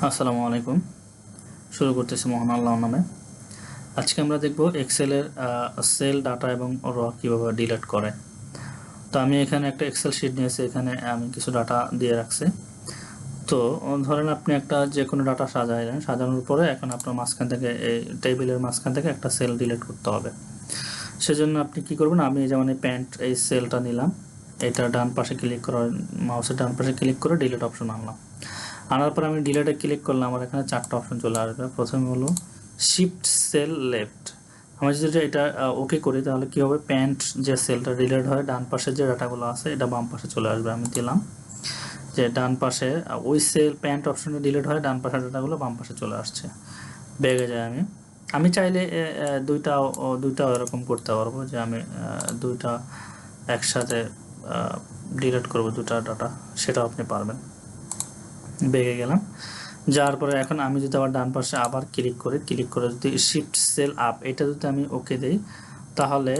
আসসালামু আলাইকুম। শুরু করতেছি মহান আল্লাহর নামে। আজকে আমরা দেখব এক্সেলের সেল ডাটা এবং র কীভাবে ডিলিট করে। তো আমি এখানে একটা এক্সেল শিট নিয়েছি, এখানে আমি কিছু ডাটা দিয়ে রাখছি। তো ধরেন আপনি একটা যে কোনো ডাটা সাজাইলেন, সাজানোর পরে এখন আপনার মাঝখান থেকে এই টেবিলের মাঝখান থেকে একটা সেল ডিলিট করতে হবে। সেজন্য আপনি কি করবেন, আমি যেমন এই প্যান্ট এই সেলটা নিলাম, এটা ডান পাশে ক্লিক করে মাউসের ডান পাশে ক্লিক করে ডিলিট অপশন আনলাম। আনার পর আমি ডিলেটে ক্লিক করলাম, আমার এখানে চারটা অপশন চলে আসবে। প্রথমে হলো শিফট সেল লেফট। আমি যদি এটা ওকে করি তাহলে কী হবে, প্যান্ট যে সেলটা ডিলিট হয় ডান পাশে যে ডাটাগুলো আছে এটা বাম পাশে চলে আসবে। আমি দিলাম যে ডান পাশে ওই সেল প্যান্ট অপশনে ডিলিট হয়, ডান পাশের ডাটাগুলো বাম পাশে চলে আসছে। বেগে যায় আমি চাইলে দুইটাও এরকম করতে পারবো যে আমি দুইটা একসাথে ডিলিট করবো দুটা ডাটা, সেটাও আপনি পারবেন। বেগে গেলাম, যাওয়ার পরে এখন আমি যদি আবার ডান পাশে আবার ক্লিক করে যদি শিফট সেল আপ এটা যদি আমি ওকে দিই, তাহলে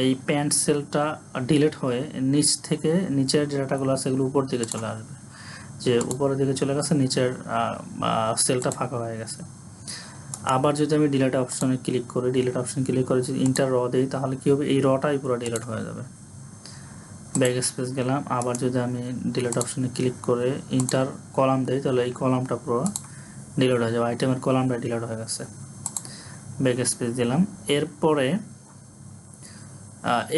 এই প্যান্ট সেলটা ডিলিট হয়ে নিচ থেকে নিচের যে ডাটাগুলো আছে সেগুলো উপর দিকে চলে আসবে। যে উপরের দিকে চলে গেছে, নিচের সেলটা ফাঁকা হয়ে গেছে। আবার যদি আমি ডিলিট অপশনে ক্লিক করি, ডিলিট অপশন ক্লিক করে যদি ইন্টার র দিই, তাহলে কী হবে, এই রটাই পুরো ডিলিট হয়ে যাবে। ব্যাক স্পেস গেলাম, আবার যদি আমি ডিলিট অপশনে ক্লিক করে ইন্টার কলাম দিই, তাহলে এই কলামটা পুরো ডিলিট হয়ে যাবে, আইটেমের কলামটা ডিলিট হয়ে গেছে। ব্যাক স্পেস দিলাম। এরপরে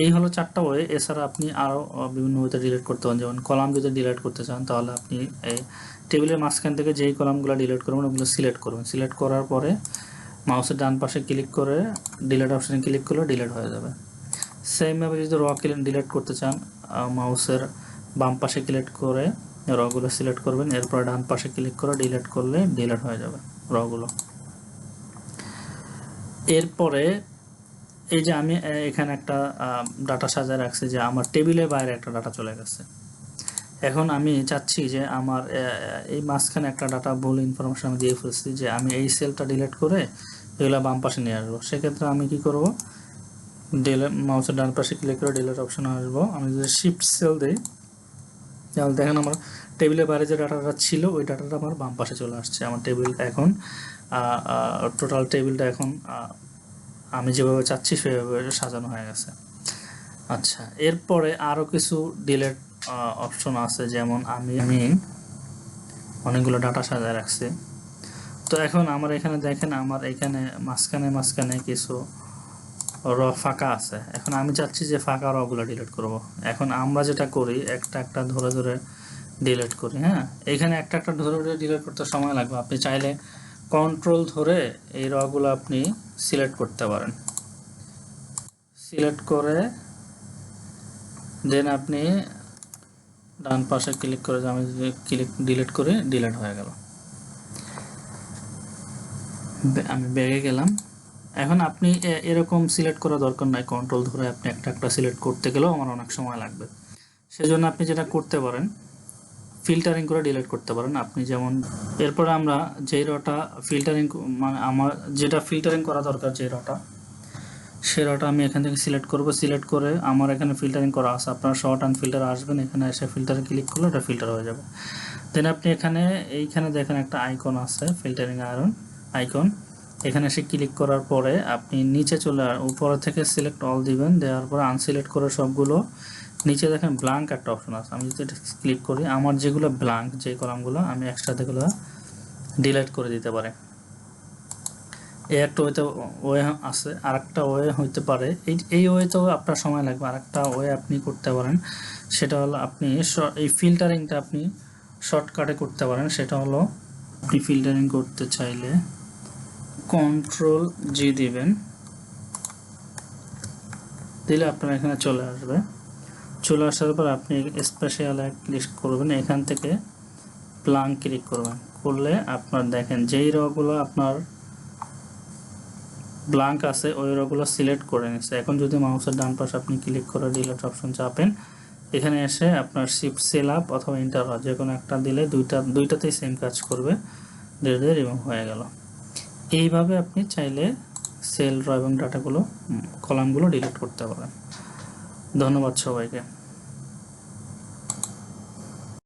এই হলো চারটা ওয়ে। এছাড়া আপনি আরও বিভিন্ন ওয়েতে ডিলিট করতে পারেন। যেমন কলাম যদি ডিলিট করতে চান, তাহলে আপনি এই টেবিলের মাঝখান থেকে যেই কলামগুলো ডিলিট করবেন ওগুলো সিলেক্ট করবেন। সিলেক্ট করার পরে মাউসের ডান পাশে ক্লিক করে ডিলিট অপশনে ক্লিক করলে ডিলিট হয়ে যাবে। সেমভাবে যদি র ডিলিট করতে চান, মাউসের বাম পাশে ক্লিক করে রগুলো সিলেক্ট করবেন, এরপর ডান পাশে ক্লিক করে ডিলিট করলে ডিলিট হয়ে যাবে রগুলো। এরপরে এই যে আমি এখানে একটা ডাটা সাজায় রাখছি, যে আমার টেবিলের বাইরে একটা ডাটা চলে গেছে। এখন আমি চাচ্ছি যে আমার এই মাঝখানে একটা ডাটা ভুল ইনফরমেশন আমি দিয়ে ফেলছি, যে আমি এই সেলটা ডিলিট করে এগুলো বাম পাশে নিয়ে আসবো। সেক্ষেত্রে আমি কি করব, মাউসের ডান পাশে ক্লিক করে ডিলিট অপশনে আসবো। আমি যদি শিফট সেল দিই, তাহলে দেখেন আমার টেবিলের বাইরে যে ডাটাটা ছিল ওই ডাটাটা আমার বাম পাশে চলে আসছে। আমার টেবিলটা এখন টোটাল টেবিলটা এখন আমি যেভাবে চাচ্ছি সেভাবে সাজানো হয়ে গেছে। আচ্ছা, এরপরে আরও কিছু ডিলিট অপশন আছে, যেমন আমি অনেকগুলো ডাটা সাজায় রাখছি। তো এখন আমার এখানে দেখেন, আমার এখানে মাঝখানে কিছু র ফাঁকা আছে। এখন আমি চাচ্ছি যে ফাঁকা রগুলো ডিলিট করব। এখন আমরা যেটা করি, একটা ধরে ডিলিট করি। হ্যাঁ, এখানে একটা ধরে ডিলিট করতে সময় লাগবে। আপনি চাইলে কন্ট্রোল ধরে এই রগুলো আপনি সিলেক্ট করতে পারেন। সিলেক্ট করে দেন আপনি ডান পাশে ক্লিক করে, আমি ডিলিট করে ডিলিট হয়ে গেল। আমি ব্যাগে গেলাম। এখন আপনি এরকম সিলেক্ট করা দরকার নাই, কন্ট্রোল ধরে আপনি একটা সিলেক্ট করতে গেলেও আমার অনেক সময় লাগবে। সেজন্য আপনি যেটা করতে পারেন, ফিল্টারিং করে ডিলিট করতে পারেন। আপনি যেমন এরপরে আমরা যেই রটা ফিল্টারিং, মানে আমার যেটা ফিল্টারিং করা দরকার যে রটা, সে রটা আমি এখান থেকে সিলেক্ট করব। সিলেক্ট করে আমার এখানে ফিল্টারিং করা আছে, আপনারা শর্ট অ্যান্ড ফিল্টার আসবেন, এখানে এসে ফিল্টারে ক্লিক করলে এটা ফিল্টার হয়ে যাবে। দেন আপনি এইখানে দেখেন একটা আইকন আছে, ফিল্টারিং আইকন। এখানে এসে ক্লিক করার পরে আপনি নিচে উপরে থেকে সিলেক্ট অল দিবেন, দেওয়ার পরে আনসিলেক্ট করে সবগুলো নিচে দেখেন ব্ল্যাঙ্ক একটা অপশন আছে। আমি যদি ক্লিক করি, আমার যেগুলো ব্ল্যাঙ্ক যে কলামগুলো আমি একসাথেগুলো ডিলিট করে দিতে পারে। এই একটা ওয়ে আছে, আরেকটা ওয়ে হইতে পারে, এই ওয়েতেও আপনার সময় লাগবে। আরেকটা ওয়ে আপনি করতে পারেন, সেটা হলো আপনি এই ফিল্টারিংটা আপনি শর্টকাটে করতে পারেন। সেটা হলো আপনি ফিল্টারিং করতে চাইলে কন্ট্রোল জি দিবেন, দিলে আপনার এখানে চলে আসবে। চলে আসার পর আপনি স্পেশাল ক্লিক করবেন, এখান থেকে ব্ল্যাঙ্ক ক্লিক করবেন। করলে আপনার দেখেন যেই রগুলো আপনার ব্ল্যাঙ্ক আছে ওই রগুলো সিলেক্ট করে নিচ্ছে। এখন যদি মাউসের ডান পাশে আপনি ক্লিক করে ডিলিট অপশন চাপেন, এখানে এসে আপনার শিফট সেল আপ অথবা ইন্টার যে কোনো একটা দিলে দুইটাতেই সেম কাজ করবে, ধীরে রিমুভ হয়ে গেল। এইভাবে আপনি চাইলে সেল র এবং ডাটাগুলো কলামগুলো ডিলিট করতে পারেন। ধন্যবাদ সবাইকে।